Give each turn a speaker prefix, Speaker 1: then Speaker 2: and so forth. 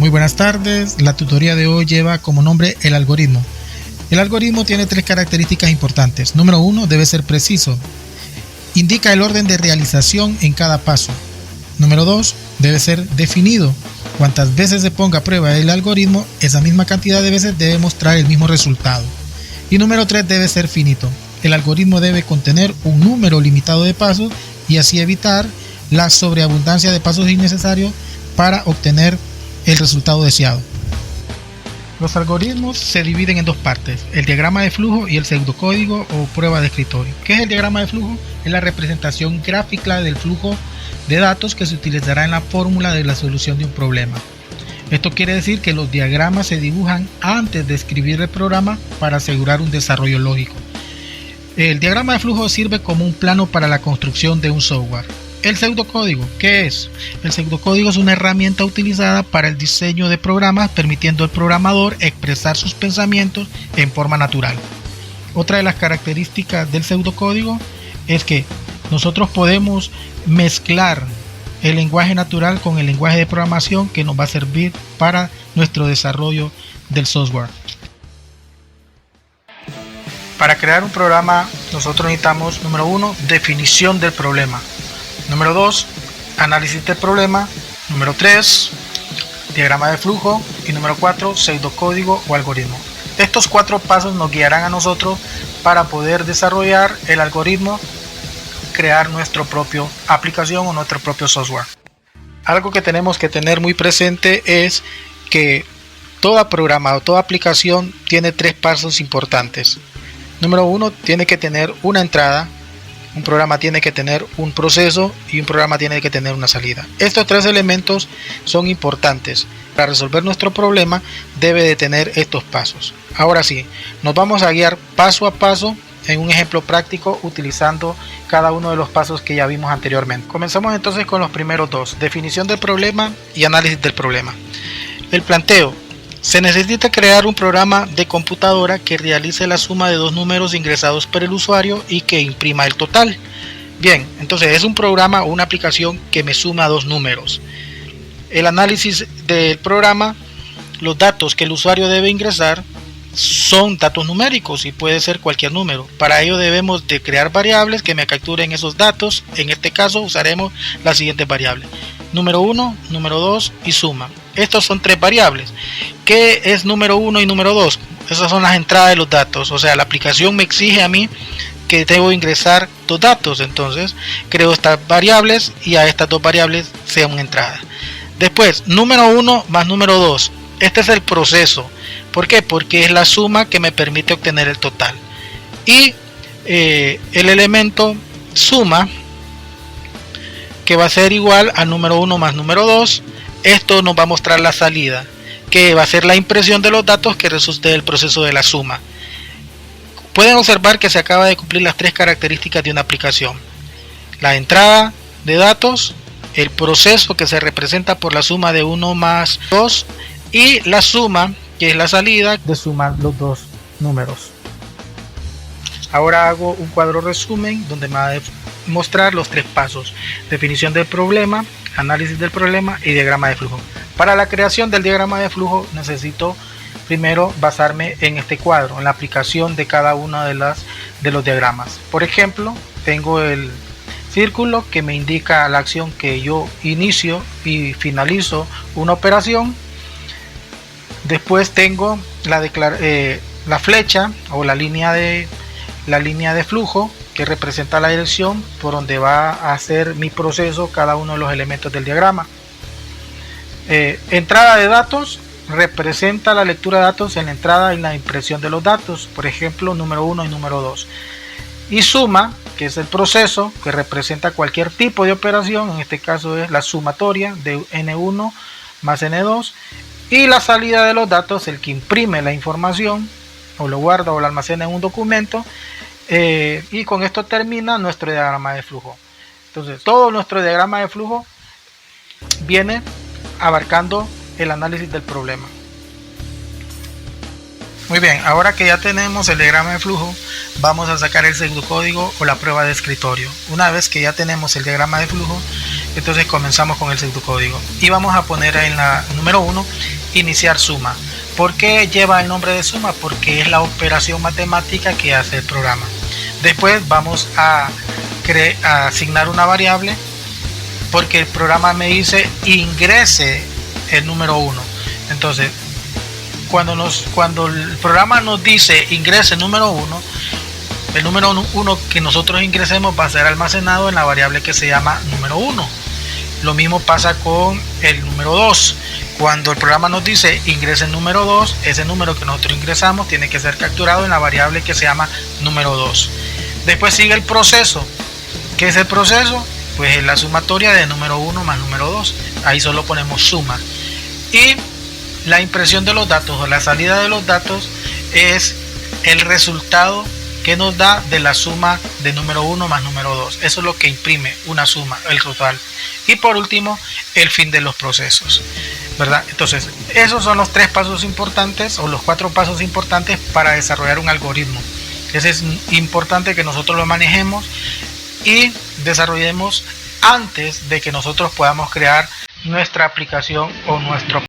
Speaker 1: Muy buenas tardes, la tutoría de hoy lleva como nombre el algoritmo. El algoritmo tiene tres características importantes. Número 1, debe ser preciso. Indica el orden de realización en cada paso. Número 2, debe ser definido. Cuantas veces se ponga a prueba el algoritmo, esa misma cantidad de veces debe mostrar el mismo resultado. Y número 3, debe ser finito. El algoritmo debe contener un número limitado de pasos y así evitar la sobreabundancia de pasos innecesarios para obtener el resultado deseado. Los algoritmos se dividen en dos partes, el diagrama de flujo y el pseudocódigo o prueba de escritorio. ¿Qué es el diagrama de flujo? Es la representación gráfica del flujo de datos que se utilizará en la fórmula de la solución de un problema. Esto quiere decir que los diagramas se dibujan antes de escribir el programa para asegurar un desarrollo lógico. El diagrama de flujo sirve como un plano para la construcción de un software. El pseudocódigo, ¿qué es? El pseudocódigo es una herramienta utilizada para el diseño de programas, permitiendo al programador expresar sus pensamientos en forma natural. Otra de las características del pseudocódigo es que nosotros podemos mezclar el lenguaje natural con el lenguaje de programación que nos va a servir para nuestro desarrollo del software. Para crear un programa, nosotros necesitamos, número 1, definición del problema. Número 2, análisis del problema. Número 3, diagrama de flujo. Y número 4, pseudocódigo o algoritmo. Estos 4 pasos nos guiarán a nosotros para poder desarrollar el algoritmo, crear nuestra propia aplicación o nuestro propio software. Algo que tenemos que tener muy presente es que toda programa o toda aplicación tiene 3 pasos importantes. Número 1, tiene que tener una entrada. Un programa tiene que tener un proceso y un programa tiene que tener una salida. Estos 3 elementos son importantes. Para resolver nuestro problema debe de tener estos pasos. Ahora sí, nos vamos a guiar paso a paso en un ejemplo práctico utilizando cada uno de los pasos que ya vimos anteriormente. Comenzamos entonces con los primeros 2, definición del problema y análisis del problema. El planteo. Se necesita crear un programa de computadora que realice la suma de 2 números ingresados por el usuario y que imprima el total. Bien, entonces es un programa o una aplicación que me suma 2 números. El análisis del programa, los datos que el usuario debe ingresar son datos numéricos y puede ser cualquier número. Para ello debemos de crear variables que me capturen esos datos. En este caso usaremos las siguientes variables: número 1, número 2 y suma. Estos son 3 variables. ¿Qué es número 1 y número 2? Esas son las entradas de los datos. O sea, la aplicación me exige a mí que debo ingresar 2 datos. Entonces, creo estas variables y a estas 2 variables sea una entrada. Después, número 1 más número 2. Este es el proceso. ¿Por qué? Porque es la suma que me permite obtener el total. Y el elemento suma, que va a ser igual a número 1 más número 2. Esto nos va a mostrar la salida, que va a ser la impresión de los datos que resulte del proceso de la suma. Pueden observar que se acaba de cumplir las 3 características de una aplicación: la entrada de datos, el proceso que se representa por la suma de 1 más 2 y la suma, que es la salida de sumar los 2 números. Ahora hago un cuadro resumen donde me va a mostrar los 3 pasos: definición del problema, análisis del problema y diagrama de flujo. Para la creación del diagrama de flujo necesito primero basarme en este cuadro, en la aplicación de cada uno de los diagramas. Por ejemplo, tengo el círculo que me indica la acción que yo inicio y finalizo una operación. Después tengo la flecha o la línea de flujo, que representa la dirección por donde va a hacer mi proceso cada uno de los elementos del diagrama. Entrada de datos representa la lectura de datos en la entrada y la impresión de los datos, por ejemplo número 1 y número 2. Y suma, que es el proceso que representa cualquier tipo de operación, en este caso es la sumatoria de N1 más N2. Y la salida de los datos, el que imprime la información o lo guarda o lo almacena en un documento. Y con esto termina nuestro diagrama de flujo. Entonces todo nuestro diagrama de flujo viene abarcando el análisis del problema. Muy bien, ahora que ya tenemos el diagrama de flujo, vamos a sacar el pseudocódigo o la prueba de escritorio. Una vez que ya tenemos el diagrama de flujo, entonces comenzamos con el pseudocódigo y vamos a poner en la número 1 iniciar suma. ¿Por qué lleva el nombre de suma? Porque es la operación matemática que hace el programa. Después vamos a asignar una variable, porque el programa me dice ingrese el número 1. Entonces, cuando el programa nos dice ingrese el número 1, el número 1 que nosotros ingresemos va a ser almacenado en la variable que se llama número 1. Lo mismo pasa con el número 2. Cuando el programa nos dice ingrese el número 2, ese número que nosotros ingresamos tiene que ser capturado en la variable que se llama número 2. Después sigue el proceso. ¿Qué es el proceso? Pues es la sumatoria de número 1 más número 2. Ahí solo ponemos suma. Y la impresión de los datos o la salida de los datos es el resultado que nos da de la suma de número 1 más número 2. Eso es lo que imprime una suma, el total. Y por último, el fin de los procesos, ¿verdad? Entonces, esos son los 3 pasos importantes o los 4 pasos importantes para desarrollar un algoritmo. Es importante que nosotros lo manejemos y desarrollemos antes de que nosotros podamos crear nuestra aplicación o nuestro